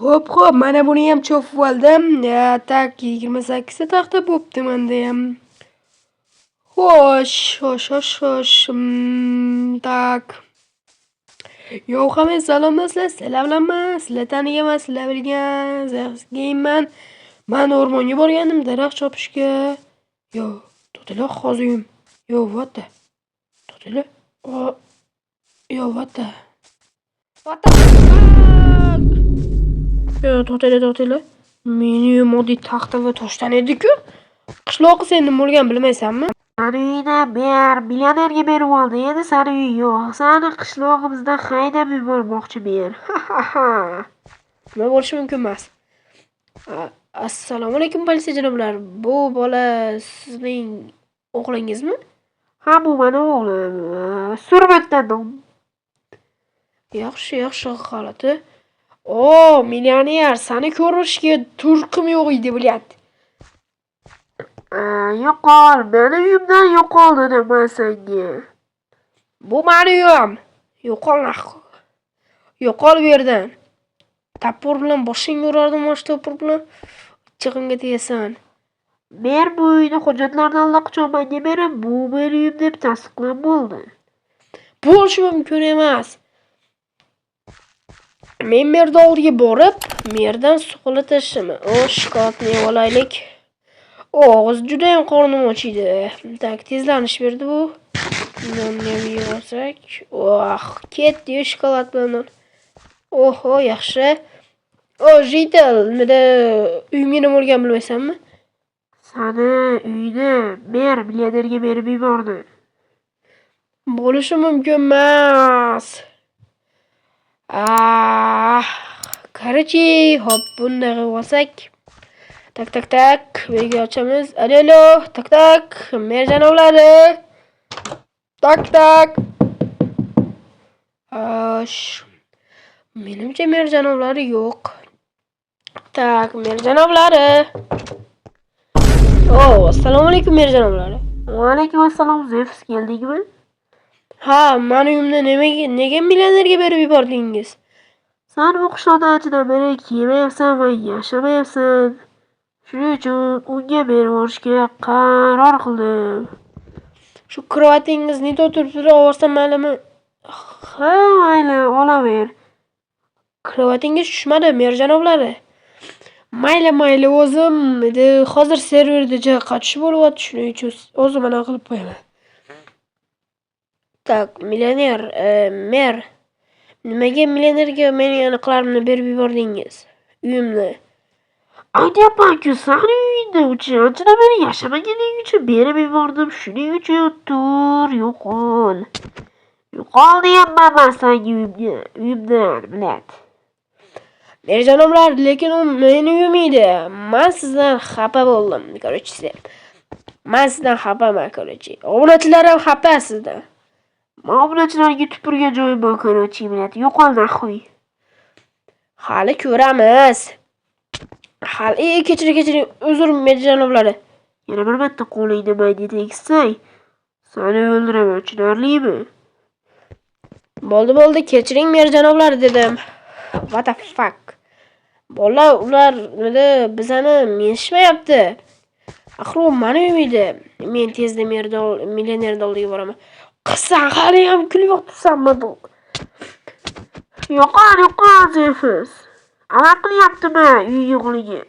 Xo'p, mana buni ham chopib oldim. Tak 28 ta taxta bo'pti menda ham. Xo'sh. Tak. Yo'q, hamma salomlar, sizlar sizlar tanigaman, sizlar bilgan, Zexgeyman. Men o'rmonga borgandim daraxt chopishga. Yo, to'talar hozir. Yo, what the? To'talar. Yo, what the? What the fuck? Yo, to'talar. Meni moddiy taxta va toshdan edi-ku. Qishloqi sen nima bo'lgan bilmaysanmi? Sani uydan millionerga berib oldi. Endi sani uy yo'q. Sani qishlog'imizdan haydab yubormoqchi men. Nima bo'lishi mumkin emas. Assalomu alaykum politsiya janoblar. Bu bola sizning o'g'lingizmi? Ha, bu meni o'g'lim. Surmatdan. Yaxshi holati. Millioner, sani ko'rishga turqim yo'q edi, bilyapti. Yo'qol, meni uyimdan yo'qol dedim men senga. Bu meni uyim. Yo'qol bu yerdan. Tapur bilan boshingga urardim, mana shu tapur bilan. Chig'imga tegasan. Men bu uyni hujjatlarini allaqachon menga berib, bu meni uyim deb tasdiqlab bo'ldi. Bo'lishi mumkin emas. Men merda oldiga borib, merdan suqlatishim. Shikoyatni olaylik. Hozir juda ham qornim ochiydi. Tak, tezlanish berdi bu. Nonni yesak. Ketdi shokolad bilan. Yaxshi. Jitel, nimada uyimga nima bo'lgan bilmaysanmi? Sani uyni mer millionerga berib yubordi. Bo'lishi mumkin emas. Qarachi, hop, bunday qilib olsak. Tak. Bega ochamiz. Alo. Tak. Mer janoblari. Tak. Menimcha mer janoblari yo'q. Tak, mer janoblari. Assalomu alaykum mer janoblari. Va alaykum assalom, Zefs keldingmi? Ha, meni uyimni nega millionerga berib yubordingiz? Sen bu qishloqdan beri kiymayapsan va yashamayapsan. Shuning uchun unga berib yuborishga qaror qildim. Shu krevatingizni o'tirib olsam maylimi? Ha, mayli, olaver. Krevatingiz tushmadi, mer janoblari. Mayli, o'zim hozir serverda qochish bo'lyapti, shuning uchun o'zim mana qilib qo'yaman. Tak, millioner, mer. Nimaga millionerga mening aniqlarimni berib yubordingiz? Uyimni. Aytyapman-ku, sani uyingda anchadan beri yashamaganing uchun berib yubordim. Shuning uchun tur, yo'qol. Yo'qol deyapman men senga uyimdan, bilat. Mer janoblar, lekin u meni uyim edi. Men sizdan xafa bo'ldim, короче. Men sizdan xafaman, короче. Obunachilar ham xafa sizdan. Obunachilarga tupurgan joyim bor, короче, bilat. Yo'qol naxuy. Hali ko'ramiz. Kechiring, uzr mer janoblari. Yana bir marta qo'lingni mayda tegsang, seni o'ldiraman, tushunarlimi? Bo'ldi, kechiring mer janoblari dedim. What the fuck? Ular bizani menishmayapti. Axir u meni uyim edi. Men tezda millionerni oldiga boraman. Qizsan, hali ham kulyapsanmi bu? Yo'qol, Zefis. Amal qilyaptimi uy yo'qligi?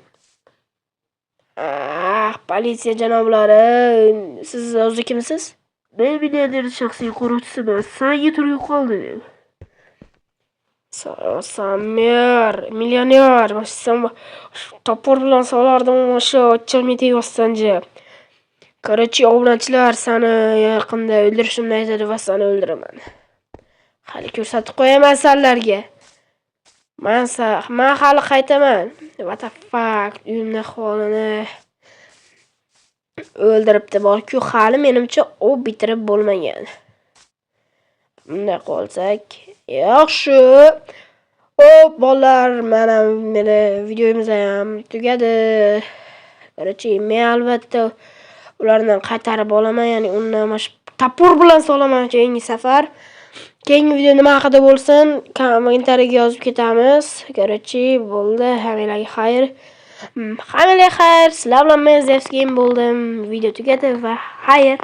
Politsiya janoblari, siz o'zi kimsiz? Men millioner shaxsiy qo'riqchisiman. Senga turib qoldi. Samer, millioner, sen topor bilan solardim, o'sha ochilmay tegayotsan-chi. Короче, obunachilar seni yaqinda o'ldirishimni aytadi va seni o'ldiraman. Hali ko'rsatib qo'yaman senlarga. Men hali qaytaman. What the fuck? Uyimni holini o'ldiribdi bor-ku, hali menimcha u bitirib bo'lmagan. Bunday qolsak, yaxshi. Bolalar, mana videomiz ham tugadi. Короче, men albatta ularni qaytarib olaman, ya'ni uni tapur bilan solaman keyingi safar. Keyingi video nima haqida bo'lsin, kommentariyaga yozib ketamiz. Короче, bo'ldi. Hammalarga xayr. Hammalarga xayr. Sizlar bilan men Zevskin bo'ldim. Video tugadi va xayr.